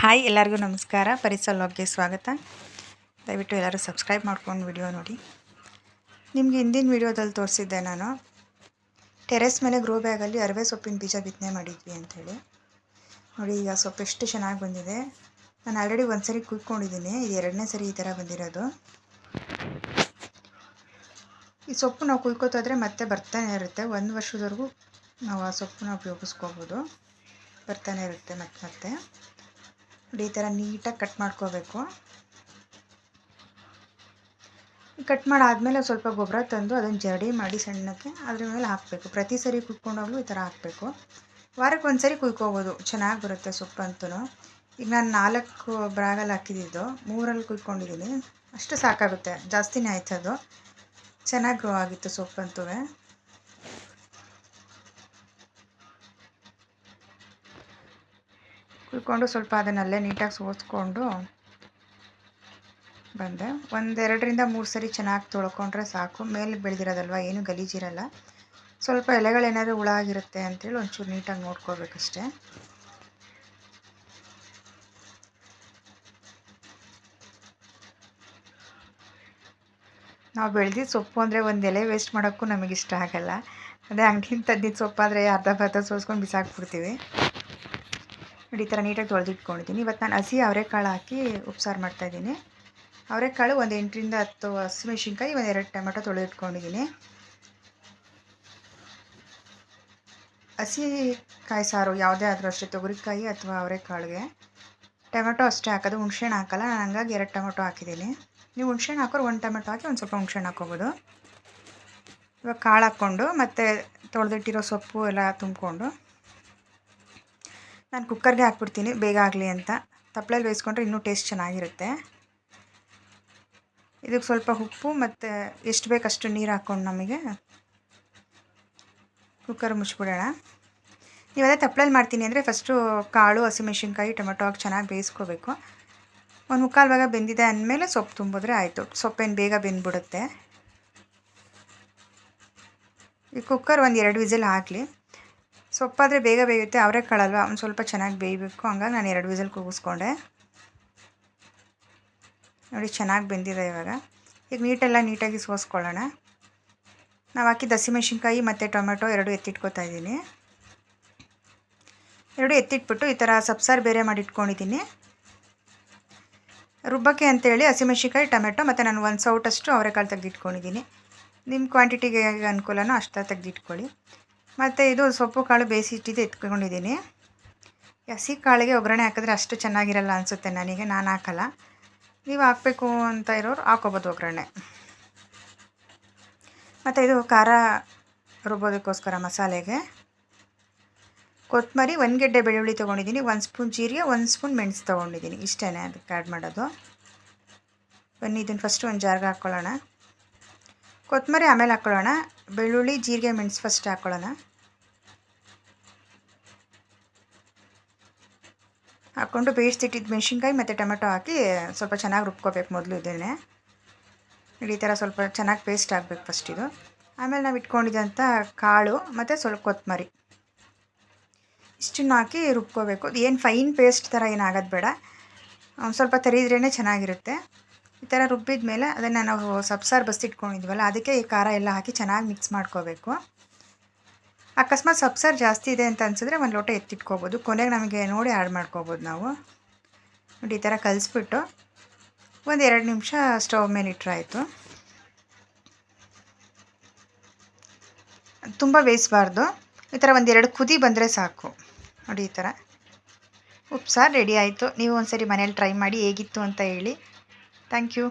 Hi ಎಲ್ಲರಿಗೂ ನಮಸ್ಕಾರ. ಪರಿಸಲ್ ವ್ಲಾಗ್ಗೆ ಸ್ವಾಗತ. ದಯವಿಟ್ಟು ಎಲ್ಲರೂ ಸಬ್ಸ್ಕ್ರೈಬ್ ಮಾಡ್ಕೊಂಡು ವಿಡಿಯೋ ನೋಡಿ. ನಿಮಗೆ ಹಿಂದಿನ ವಿಡಿಯೋದಲ್ಲಿ ತೋರಿಸಿದ್ದೆ ನಾನು ಟೆರೆಸ್ ಮೇಲೆ ಗ್ರೋ ಬ್ಯಾಗಲ್ಲಿ ಅರವೆ ಸೊಪ್ಪಿನ ಬೀಜ ಬಿತ್ತನೆ ಮಾಡಿದ್ವಿ ಅಂಥೇಳಿ. ನೋಡಿ ಈಗ ಸೊಪ್ಪು ಎಷ್ಟು ಚೆನ್ನಾಗಿ ಬಂದಿದೆ. ನಾನು ಆಲ್ರೆಡಿ ಒಂದು ಸರಿ ಕುಯ್ಕೊಂಡಿದ್ದೀನಿ, ಇದು ಎರಡನೇ ಸರಿ ಈ ಥರ ಬಂದಿರೋದು. ಈ ಸೊಪ್ಪು ನಾವು ಕುಯ್ಕೋತಾದ್ರೆ ಮತ್ತೆ ಬರ್ತಾನೆ ಇರುತ್ತೆ, 1 ವರ್ಷದವರೆಗೂ ನಾವು ಆ ಸೊಪ್ಪನ್ನ ಉಪಯೋಗಿಸ್ಕೋಬೋದು, ಬರ್ತಾನೆ ಇರುತ್ತೆ ಮತ್ತೆ. ನೋಡಿ ಈ ಥರ ನೀಟಾಗಿ ಕಟ್ ಮಾಡ್ಕೋಬೇಕು. ಕಟ್ ಮಾಡಾದಮೇಲೆ ಸ್ವಲ್ಪ ಗೊಬ್ಬರ ತಂದು ಅದನ್ನು ಜಡಿ ಮಾಡಿ ಸಣ್ಣಕ್ಕೆ ಅದ್ರ ಮೇಲೆ ಹಾಕಬೇಕು. ಪ್ರತಿ ಸರಿ ಕುಯ್ಕೊಂಡಾಗಲೂ ಈ ಥರ ಹಾಕಬೇಕು. ವಾರಕ್ಕೆ ಒಂದು ಸರಿ ಕುಯ್ಕೋಬೋದು, ಚೆನ್ನಾಗಿ ಬರುತ್ತೆ ಸೊಪ್ಪಂತೂ. ಈಗ ನಾನು 4 ಬ್ಯಾಗಲ್ಲಿ ಹಾಕಿದ್ದು 3ಅಲ್ಲಿ ಕುಯ್ಕೊಂಡಿದ್ದೀನಿ, ಅಷ್ಟು ಸಾಕಾಗುತ್ತೆ, ಜಾಸ್ತಿನೇ ಆಯ್ತದು. ಚೆನ್ನಾಗಿ ಗ್ರೋ ಆಗಿತ್ತು ಸೊಪ್ಪಂತೂ. ಕುಯ್ಕೊಂಡು ಸ್ವಲ್ಪ ಅದನ್ನಲ್ಲೇ ನೀಟಾಗಿ ಸೋಸ್ಕೊಂಡು ಬಂದೆ. 2-3 ಸರಿ ಚೆನ್ನಾಗಿ ತೊಳ್ಕೊಂಡ್ರೆ ಸಾಕು. ಮೇಲೆ ಬೆಳೆದಿರೋದಲ್ವ, ಏನು ಗಲೀಜಿರಲ್ಲ. ಸ್ವಲ್ಪ ಎಲೆಗಳೇನಾದರೂ ಹುಳ ಆಗಿರುತ್ತೆ ಅಂಥೇಳಿ ಒಂಚೂರು ನೀಟಾಗಿ ನೋಡ್ಕೋಬೇಕಷ್ಟೆ. ನಾವು ಬೆಳೆದಿದ್ದ ಸೊಪ್ಪು ಅಂದರೆ ಒಂದು ಎಲೆ ವೇಸ್ಟ್ ಮಾಡೋಕ್ಕೂ ನಮಗಿಷ್ಟ ಆಗಲ್ಲ. ಅದೇ ಅಂಗಡಿಯಿಂದ ತಂದಿದ್ದ ಸೊಪ್ಪಾದರೆ ಅರ್ಧ ಸೋಸ್ಕೊಂಡು ಬಿಸಾಕ್ಬಿಡ್ತೀವಿ. ನೋಡಿ ಈ ಥರ ನೀಟಾಗಿ ತೊಳೆದಿಟ್ಕೊಂಡಿದ್ದೀನಿ. ಇವತ್ತು ನಾನು ಹಸಿ ಅವರೆಕಾಳು ಹಾಕಿ ಉಪ್ಸಾರು ಮಾಡ್ತಾಯಿದ್ದೀನಿ. ಅವರೆಕಾಳು 8-10 ಹಸಿಮೆಣ್ಸಿನ್ಕಾಯಿ, 2 ಟೊಮೆಟೊ ತೊಳೆದಿಟ್ಕೊಂಡಿದ್ದೀನಿ. ಹಸಿ ಕಾಯಿ ಸಾರು ಯಾವುದೇ ಆದರೂ ಅಷ್ಟೇ, ತೊಗರಿಕಾಯಿ ಅಥವಾ ಅವರೆಕಾಳಿಗೆ ಟೊಮೆಟೊ ಅಷ್ಟೇ ಹಾಕೋದು, ಹುಣ್ಸೆಹಣ್ಣು ಹಾಕಲ್ಲ. ನಾನು ಹಂಗಾಗಿ 2 ಟೊಮೆಟೊ ಹಾಕಿದ್ದೀನಿ. ನೀವು ಹುಣ್ಸೆಹಣ್ಣು ಹಾಕೋರು 1 ಟೊಮೆಟೊ ಹಾಕಿ ಒಂದು ಸ್ವಲ್ಪ ಹುಣ್ಸೆಹಣ್ಣು ಹಾಕ್ಕೋಬೋದು. ಇವಾಗ ಕಾಳು ಹಾಕ್ಕೊಂಡು ಮತ್ತು ತೊಳೆದಿಟ್ಟಿರೋ ಸೊಪ್ಪು ಎಲ್ಲ ತುಂಬಿಕೊಂಡು ನಾನು ಕುಕ್ಕರ್ಗೆ ಹಾಕ್ಬಿಡ್ತೀನಿ, ಬೇಗ ಆಗಲಿ ಅಂತ. ತಪ್ಪಲೆಯಲ್ಲಿ ಬೇಯಿಸ್ಕೊಂಡ್ರೆ ಇನ್ನೂ ಟೇಸ್ಟ್ ಚೆನ್ನಾಗಿರುತ್ತೆ. ಇದಕ್ಕೆ ಸ್ವಲ್ಪ ಉಪ್ಪು ಮತ್ತು ಎಷ್ಟು ಬೇಕಷ್ಟು ನೀರು ಹಾಕ್ಕೊಂಡು ನಮಗೆ ಕುಕ್ಕರ್ ಮುಚ್ಚಿಬಿಡೋಣ. ನೀವು ಅದೇ ತಪ್ಪಲೆಯಲ್ಲಿ ಮಾಡ್ತೀನಿ ಅಂದರೆ ಫಸ್ಟು ಕಾಳು, ಹಸಿಮೆಣ್ಸಿನ್ಕಾಯಿ, ಟೊಮೆಟೊ ಹಾಕಿ ಚೆನ್ನಾಗಿ ಬೇಯಿಸ್ಕೋಬೇಕು. 1/4 ಭಾಗ ಬೆಂದಿದೆ ಅಂದಮೇಲೆ ಸೊಪ್ಪು ತುಂಬಿದ್ರೆ ಆಯಿತು. ಸೊಪ್ಪೇನು ಬೇಗ ಬೆಂದ್ಬಿಡುತ್ತೆ. ಈ ಕುಕ್ಕರ್ 1-2 ವಿಸಿಲ್ ಹಾಕಲಿ. ಸೊಪ್ಪಾದರೆ ಬೇಗ ಬೇಯುತ್ತೆ, ಅವರೆಕಾಳಲ್ವ ಒಂದು ಸ್ವಲ್ಪ ಚೆನ್ನಾಗಿ ಬೇಯಬೇಕು, ಹಂಗಾಗಿ ನಾನು 2 ವಿಸಿಲ್ ಕೂಗಿಸ್ಕೊಂಡೆ. ನೋಡಿ ಚೆನ್ನಾಗಿ ಬೆಂದಿದೆ ಇವಾಗ. ಈಗ ನೀಟಾಗಿ ಸೋಸ್ಕೊಳ್ಳೋಣ. ನಾವು ಹಾಕಿದ ಹಸಿಮೆಣ್ಸಿನ್ಕಾಯಿ ಮತ್ತು ಟೊಮೆಟೊ 2 ಎತ್ತಿಟ್ಕೊತಾ ಇದ್ದೀನಿ. 2 ಎತ್ತಿಟ್ಬಿಟ್ಟು ಈ ಥರ ಸಬ್ಸಾರು ಬೇರೆ ಮಾಡಿಟ್ಕೊಂಡಿದ್ದೀನಿ. ರುಬ್ಬಕ್ಕೆ ಅಂತೇಳಿ ಹಸಿಮೆಣ್ಸಿನ್ಕಾಯಿ, ಟೊಮೆಟೊ ಮತ್ತು ನಾನು 1 ಸೌಟಷ್ಟು ಅವರೆಕಾಳು ತೆಗೆದಿಟ್ಕೊಂಡಿದ್ದೀನಿ. ನಿಮ್ಮ ಕ್ವಾಂಟಿಟಿಗೆ ಹೇಗೆ ಅನುಕೂಲನೋ ಅಷ್ಟು ತೆಗೆದಿಟ್ಕೊಳ್ಳಿ. ಮತ್ತು ಇದು ಸೊಪ್ಪು ಕಾಳು ಬೇಯಿಸಿಟ್ಟಿದ್ದು ಎತ್ಕೊಂಡಿದ್ದೀನಿ. ಹಸಿ ಕಾಳಿಗೆ ಒಗ್ಗರಣೆ ಹಾಕಿದ್ರೆ ಅಷ್ಟು ಚೆನ್ನಾಗಿರಲ್ಲ ಅನಿಸುತ್ತೆ ನನಗೆ, ನಾನು ಹಾಕಲ್ಲ. ನೀವು ಹಾಕಬೇಕು ಅಂತ ಇರೋರು ಹಾಕೋಬೋದು ಒಗ್ಗರಣೆ. ಮತ್ತು ಇದು ಖಾರ ರುಬ್ಬೋದಕ್ಕೋಸ್ಕರ ಮಸಾಲೆಗೆ ಕೊತ್ತಂಬರಿ, 1 ಗೆಡ್ಡೆ ಬೆಳ್ಳುಳ್ಳಿ ತೊಗೊಂಡಿದ್ದೀನಿ, 1 ಸ್ಪೂನ್ ಜೀರಿಗೆ, 1 ಸ್ಪೂನ್ ಮೆಣಸು ತೊಗೊಂಡಿದ್ದೀನಿ. ಇಷ್ಟೇ ಅದಕ್ಕೆ ಆ್ಯಡ್ ಮಾಡೋದು. ಬನ್ನಿ ಇದನ್ನು ಫಸ್ಟು ಒಂದು ಜಾರ್ಗೆ ಹಾಕ್ಕೊಳ್ಳೋಣ. ಕೊತ್ತಂಬರಿ ಆಮೇಲೆ ಹಾಕ್ಕೊಳ್ಳೋಣ. ಬೆಳ್ಳುಳ್ಳಿ, ಜೀರಿಗೆ, ಮೆಣಸು ಫಸ್ಟ್ ಹಾಕ್ಕೊಳ್ಳೋಣ. ಹಾಕ್ಕೊಂಡು ಬೇಯಿಸಿಟ್ಟಿದ್ದು ಮೆಣಸಿನ್ಕಾಯಿ ಮತ್ತು ಟೊಮೆಟೊ ಹಾಕಿ ಸ್ವಲ್ಪ ಚೆನ್ನಾಗಿ ರುಬ್ಕೋಬೇಕು ಮೊದಲು ಇದನ್ನೇ. ಈ ಥರ ಸ್ವಲ್ಪ ಚೆನ್ನಾಗಿ ಪೇಸ್ಟ್ ಆಗಬೇಕು ಫಸ್ಟ್ ಇದು. ಆಮೇಲೆ ನಾವು ಇಟ್ಕೊಂಡಿದ್ದಂಥ ಕಾಳು ಮತ್ತು ಸ್ವಲ್ಪ ಕೊತ್ತಂಬರಿ ಇಷ್ಟನ್ನು ಹಾಕಿ ರುಬ್ಕೋಬೇಕು. ಏನು ಫೈನ್ ಪೇಸ್ಟ್ ಥರ ಏನಾಗೋದು ಬೇಡ, ಸ್ವಲ್ಪ ತರಿದ್ರೇ ಚೆನ್ನಾಗಿರುತ್ತೆ. ಈ ಥರ ರುಬ್ಬಿದ ಮೇಲೆ ಅದನ್ನು ನಾವು ಸಬ್ಸಾರು ಬಸ್ತಿಟ್ಕೊಂಡಿದ್ವಲ್ಲ ಅದಕ್ಕೆ ಈ ಖಾರ ಎಲ್ಲ ಹಾಕಿ ಚೆನ್ನಾಗಿ ಮಿಕ್ಸ್ ಮಾಡ್ಕೋಬೇಕು. ಅಕಸ್ಮಾತ್ ಸಬ್ಸಾರು ಜಾಸ್ತಿ ಇದೆ ಅಂತ ಅನಿಸಿದ್ರೆ 1 ಲೋಟ ಎತ್ತಿಟ್ಕೋಬೋದು, ಕೊನೆಗೆ ನಮಗೆ ನೋಡಿ ಆ್ಯಡ್ ಮಾಡ್ಕೋಬೋದು ನಾವು. ನೋಡಿ ಈ ಥರ ಕಲಿಸ್ಬಿಟ್ಟು 1-2 ನಿಮಿಷ ಸ್ಟವ್ ಮೇಲೆ ಇಟ್ಟರಾಯಿತು. ತುಂಬ ಬೇಯಿಸಬಾರ್ದು, ಈ ಥರ 1-2 ಕುದಿ ಬಂದರೆ ಸಾಕು. ನೋಡಿ ಈ ಥರ ಉಪ್ಸಾರು ರೆಡಿ ಆಯಿತು. ನೀವು ಒಂದ್ಸರಿ ಮನೇಲಿ ಟ್ರೈ ಮಾಡಿ ಹೇಗಿತ್ತು ಅಂತ ಹೇಳಿ. Thank you.